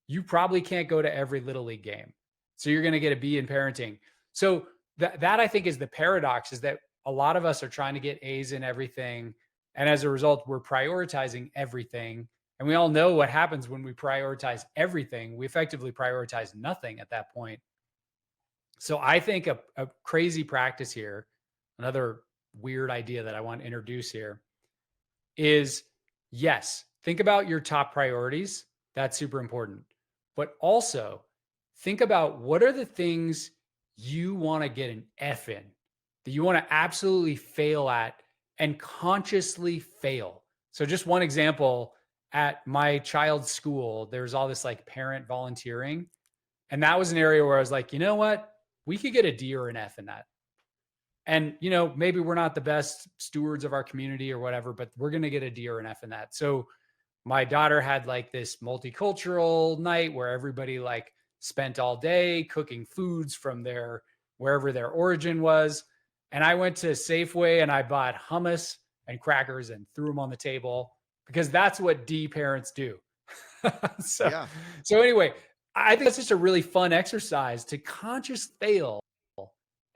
you probably can't go to every little league game. So you're going to get a B in parenting. So that I think is the paradox, is that a lot of us are trying to get A's in everything. And as a result, we're prioritizing everything. And we all know what happens when we prioritize everything. We effectively prioritize nothing at that point. So I think a crazy practice here, another weird idea that I want to introduce here is, yes, think about your top priorities. That's super important. But also think about what are the things you want to get an F in, that you want to absolutely fail at and consciously fail. So, just one example, at my child's school, there's all this like parent volunteering. And that was an area where I was like, you know what? We could get a D or an F in that. And, maybe we're not the best stewards of our community or whatever, but we're going to get a D or an F in that. So my daughter had like this multicultural night where everybody like spent all day cooking foods from their wherever their origin was. And I went to Safeway and I bought hummus and crackers and threw them on the table because that's what D parents do. so, Yeah. so anyway, I think that's just a really fun exercise to conscious fail.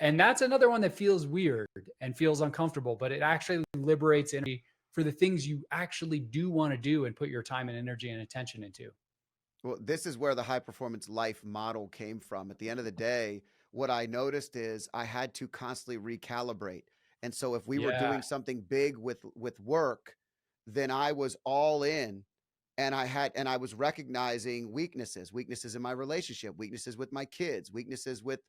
And that's another one that feels weird and feels uncomfortable, but it actually liberates energy for the things you actually do want to do and put your time and energy and attention into. Well, this is where the high performance life model came from. At the end of the day, what I noticed is I had to constantly recalibrate. And so if we were Yeah. doing something big with work, then I was all in, and I was recognizing weaknesses in my relationship, weaknesses with my kids, weaknesses with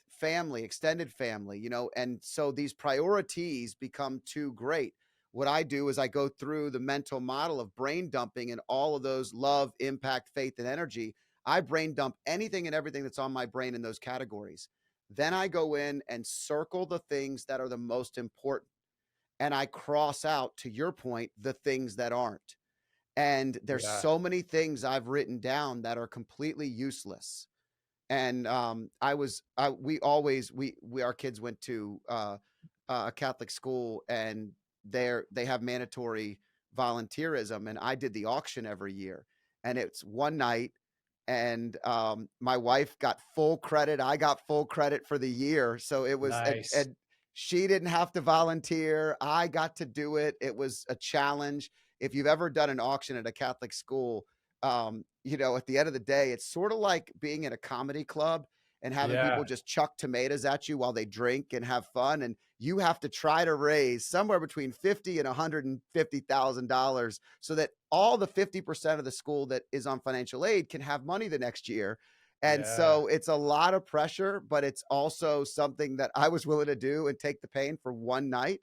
family, extended family, and so these priorities become too great. What I do is I go through the mental model of brain dumping and all of those love, impact, faith, and energy. I brain dump anything and everything that's on my brain in those categories. Then I go in and circle the things that are the most important. And I cross out, to your point, the things that aren't. And there's Yeah. so many things I've written down that are completely useless. And our kids went to a Catholic school, and they have mandatory volunteerism, and I did the auction every year, and it's one night, and my wife got full credit, I got full credit for the year, so it was, Nice. and she didn't have to volunteer, I got to do it. It was a challenge. If you've ever done an auction at a Catholic school, at the end of the day, it's sort of like being in a comedy club and having Yeah. people just chuck tomatoes at you while they drink and have fun. And you have to try to raise somewhere between $50 and $150,000 so that all the 50% of the school that is on financial aid can have money the next year. And Yeah. so it's a lot of pressure, but it's also something that I was willing to do and take the pain for one night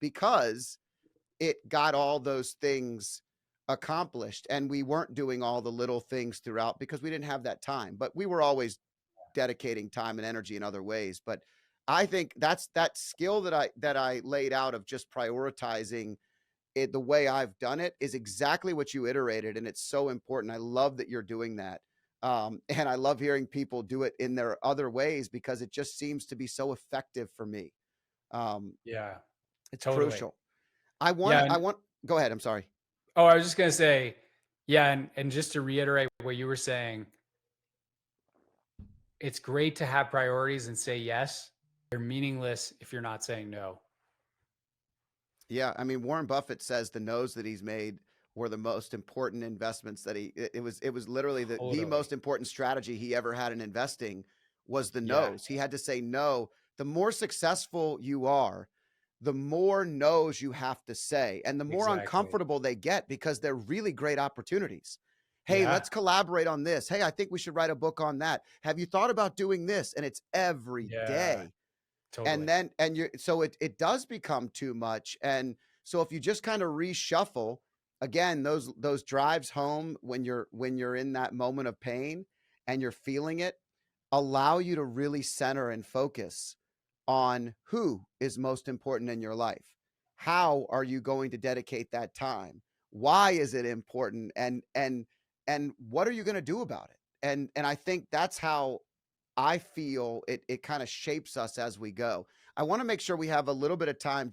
because it got all those things accomplished. And we weren't doing all the little things throughout because we didn't have that time, but we were always dedicating time and energy in other ways. But I think that's that skill that I laid out of just prioritizing it. The way I've done it is exactly what you iterated, and it's so important. I love that you're doing that. And I love hearing people do it in their other ways because it just seems to be so effective for me. Um, Yeah. it's Totally. crucial. I want Yeah. to, I And want, go ahead. I'm sorry. I was just gonna say, yeah, and just to reiterate what you were saying, it's great to have priorities and say yes. They're meaningless if you're not saying no. Yeah, I mean, Warren Buffett says the no's that he's made were the most important investments that it was literally the Totally. most important strategy he ever had in investing was the Yeah. no's. He had to say no. The more successful you are, the more no's you have to say, and the more Exactly. uncomfortable they get because they're really great opportunities. Hey, Yeah. let's collaborate on this. Hey, I think we should write a book on that. Have you thought about doing this? And it's every Yeah. day. And Totally. then and you so it does become too much. And so if you just kind of reshuffle again, those drives home when you're in that moment of pain and you're feeling it, allow you to really center and focus on who is most important in your life. How are you going to dedicate that time? Why is it important? And what are you going to do about it? And I think that's how I feel it kind of shapes us as we go. I want to make sure we have a little bit of time.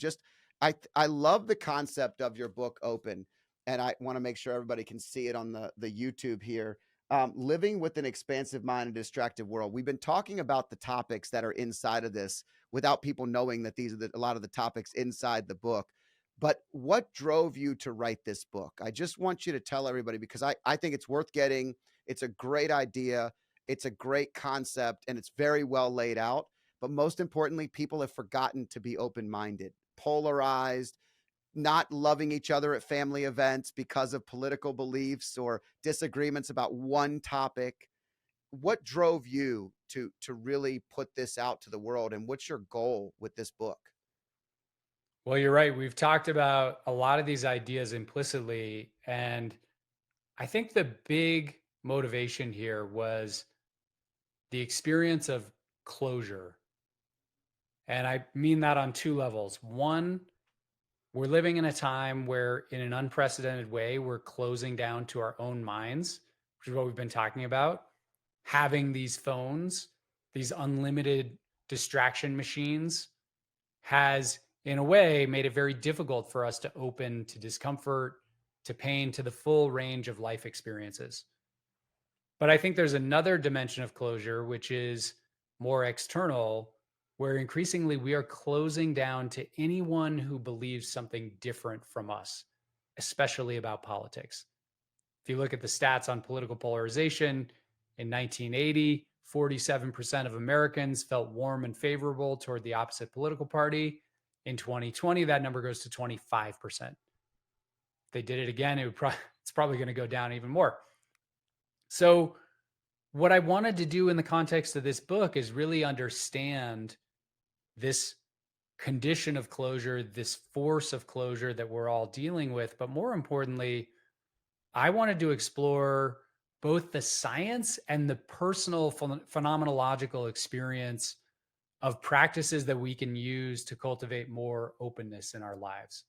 I love the concept of your book Open, and I want to make sure everybody can see it on the YouTube here. Living with an expansive mind and distracted world. We've been talking about the topics that are inside of this without people knowing that these are a lot of the topics inside the book. But what drove you to write this book? I just want you to tell everybody because I think it's worth getting. It's a great idea. It's a great concept and it's very well laid out. But most importantly, people have forgotten to be open-minded, polarized, not loving each other at family events because of political beliefs or disagreements about one topic. What drove you to really put this out to the world, and what's your goal with this book? Well, you're right. We've talked about a lot of these ideas implicitly. And I think the big motivation here was the experience of closure. And I mean that on two levels. One, we're living in a time where, in an unprecedented way, we're closing down to our own minds, which is what we've been talking about. Having these phones, these unlimited distraction machines, has, in a way, made it very difficult for us to open to discomfort, to pain, to the full range of life experiences. But I think there's another dimension of closure, which is more external, where increasingly we are closing down to anyone who believes something different from us, especially about politics. If you look at the stats on political polarization, in 1980, 47% of Americans felt warm and favorable toward the opposite political party. In 2020, that number goes to 25%. If they did it again, it's probably going to go down even more. So, what I wanted to do in the context of this book is really understand this condition of closure, this force of closure that we're all dealing with. But more importantly, I wanted to explore both the science and the personal phenomenological experience of practices that we can use to cultivate more openness in our lives.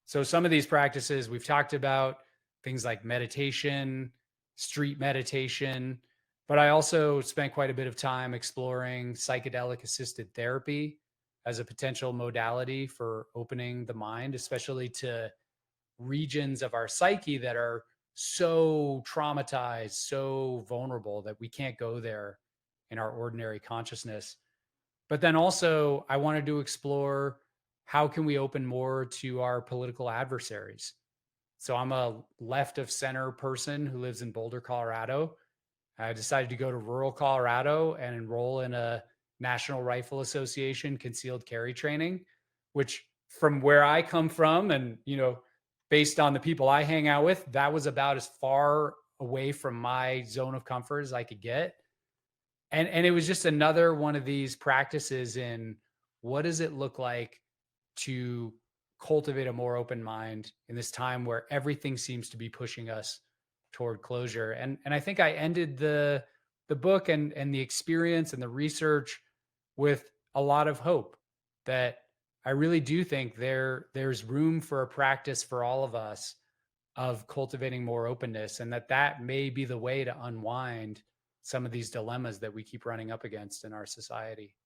So, some of these practices we've talked about, things like meditation, street meditation, but I also spent quite a bit of time exploring psychedelic assisted therapy as a potential modality for opening the mind, especially to regions of our psyche that are so traumatized, so vulnerable that we can't go there in our ordinary consciousness. But then also, I wanted to explore how can we open more to our political adversaries. So I'm a left of center person who lives in Boulder, Colorado. I decided to go to rural Colorado and enroll in a National Rifle Association concealed carry training, which, from where I come from and, based on the people I hang out with, that was about as far away from my zone of comfort as I could get. And it was just another one of these practices in what does it look like to cultivate a more open mind in this time where everything seems to be pushing us toward closure. And I think I ended the book and the experience and the research with a lot of hope that I really do think there's room for a practice for all of us of cultivating more openness, and that may be the way to unwind some of these dilemmas that we keep running up against in our society.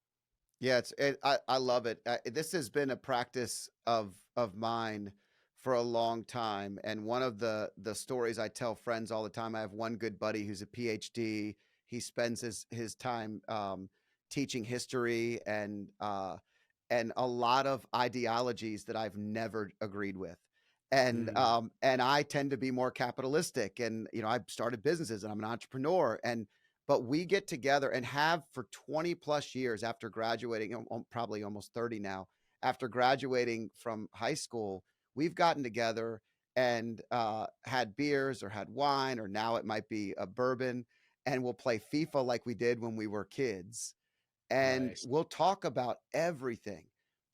Yeah, I love it. This has been a practice of mine for a long time, and one of the stories I tell friends all the time. I have one good buddy who's a PhD. He spends his time teaching history and a lot of ideologies that I've never agreed with. Mm, And I tend to be more capitalistic, and I've started businesses and I'm an entrepreneur, and but we get together and have for 20 plus years after graduating, probably almost 30 now, after graduating from high school, we've gotten together and had beers or had wine, or now it might be a bourbon, and we'll play FIFA like we did when we were kids, and nice. we'll talk about everything.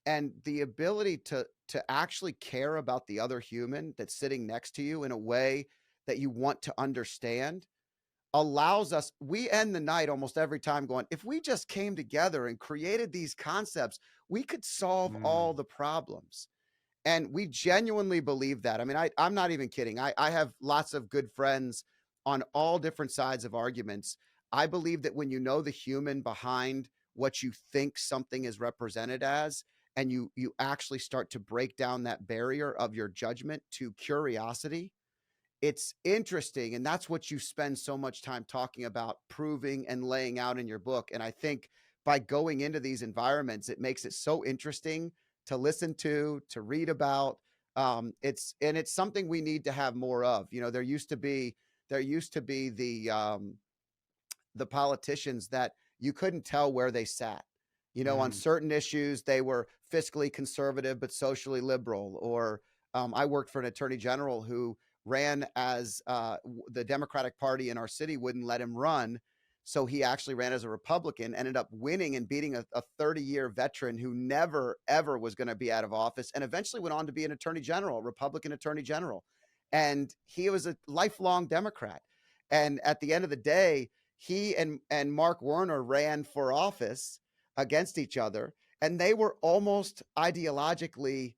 And the ability to actually care about the other human that's sitting next to you in a way that you want to understand allows us, we end the night almost every time going, if we just came together and created these concepts, we could solve all Mm, the problems. And we genuinely believe that. I mean, I'm not even kidding. I have lots of good friends on all different sides of arguments. I believe that when you know the human behind what you think something is represented as, and you actually start to break down that barrier of your judgment to curiosity, it's interesting. And that's what you spend so much time talking about, proving and laying out in your book. And I think by going into these environments, it makes it so interesting to listen to read about. It's something we need to have more of. There used to be the politicians that you couldn't tell where they sat. On Mm, certain issues, they were fiscally conservative but socially liberal. Or I worked for an attorney general who ran as the Democratic Party in our city wouldn't let him run. So he actually ran as a Republican, ended up winning and beating a 30-year veteran who never, ever was going to be out of office, and eventually went on to be an attorney general, Republican attorney general. And he was a lifelong Democrat. And at the end of the day, he and Mark Warner ran for office against each other, and they were almost ideologically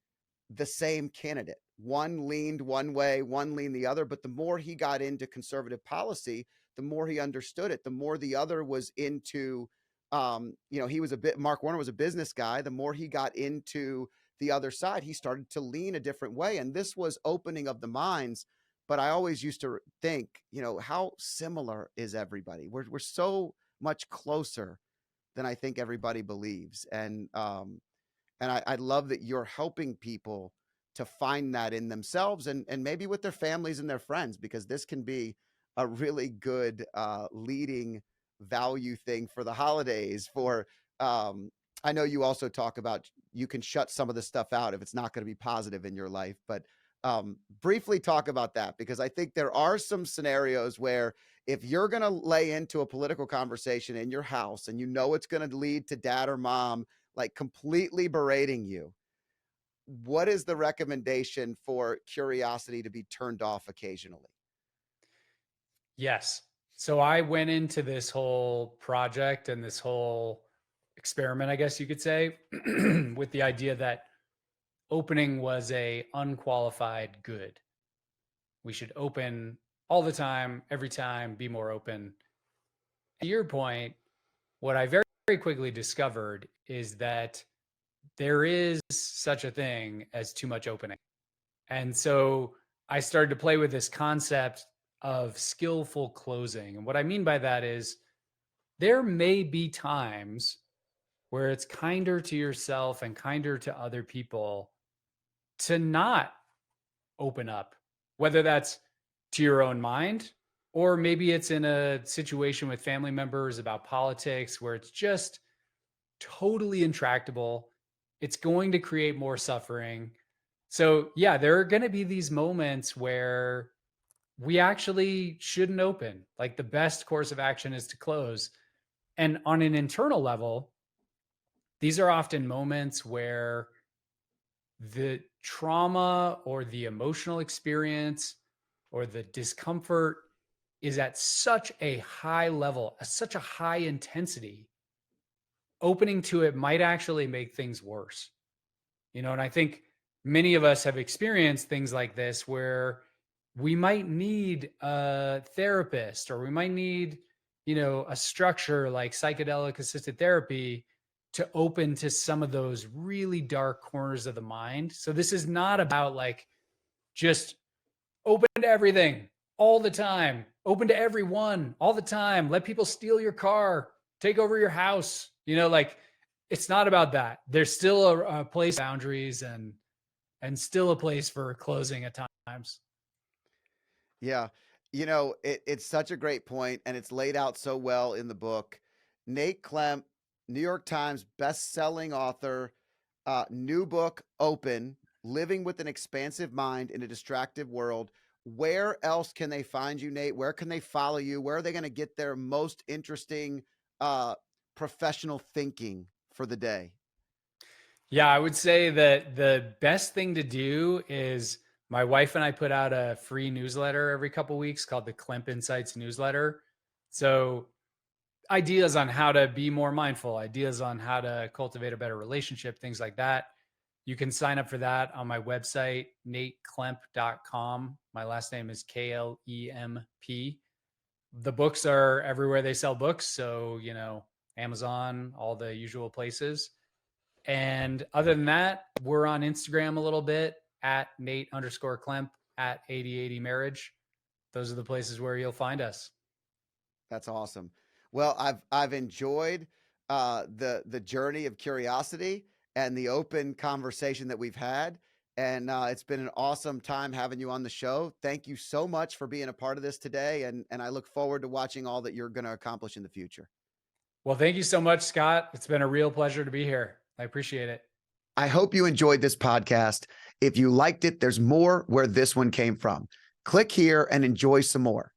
the same candidate. One leaned one way, one leaned the other. But the more he got into conservative policy, the more he understood it. The more the other was into, he was Mark Warner was a business guy. The more he got into the other side, he started to lean a different way. And this was opening of the minds. But I always used to think, how similar is everybody? We're so much closer than I think everybody believes. And I love that you're helping people to find that in themselves, and maybe with their families and their friends, because this can be a really good leading value thing for the holidays. I know you also talk about you can shut some of the stuff out if it's not going to be positive in your life, but briefly talk about that, because I think there are some scenarios where if you're going to lay into a political conversation in your house and it's going to lead to dad or mom like completely berating you, what is the recommendation for curiosity to be turned off occasionally? yes. So I went into this whole project and this whole experiment, I guess you could say, with the idea that opening was a unqualified good. We should open all the time, every time, be more open. To your point, what I very, very quickly discovered is that there is such a thing as too much opening. And so I started to play with this concept of skillful closing. And what I mean by that is there may be times where it's kinder to yourself and kinder to other people to not open up, whether that's to your own mind, or maybe it's in a situation with family members about politics where it's just totally intractable. It's going to create more suffering. So, yeah, there are going to be these moments where we actually shouldn't open. Like the best course of action is to close. And on an internal level, these are often moments where the trauma or the emotional experience or the discomfort is at such a high level, at such a high intensity, opening to it might actually make things worse. And I think many of us have experienced things like this where we might need a therapist or we might need, a structure like psychedelic assisted therapy to open to some of those really dark corners of the mind. So this is not about like just open to everything all the time, open to everyone all the time, let people steal your car, take over your house, like it's not about that. There's still a place boundaries and still a place for closing at times. Yeah. It's such a great point, and it's laid out so well in the book. Nate Klemp, New York Times best-selling author, new book, Open, Living with an Expansive Mind in a Distractive World. Where else can they find you, Nate? Where can they follow you? Where are they going to get their most interesting uh, professional thinking for the day? Yeah, I would say that the best thing to do is my wife and I put out a free newsletter every couple weeks called the Klemp Insights newsletter. So ideas on how to be more mindful, ideas on how to cultivate a better relationship, things like that. You can sign up for that on my website, nateklemp.com. My last name is Klemp. The books are everywhere they sell books. So, Amazon, all the usual places. And other than that, we're on Instagram a little bit at Nate_Klemp at 8080 marriage. Those are the places where you'll find us. That's awesome. Well, I've enjoyed the journey of curiosity and the open conversation that we've had, and it's been an awesome time having you on the show. Thank you so much for being a part of this today, and I look forward to watching all that you're going to accomplish in the future. Well, thank you so much, Scott. It's been a real pleasure to be here. I appreciate it. I hope you enjoyed this podcast. If you liked it, there's more where this one came from. Click here and enjoy some more.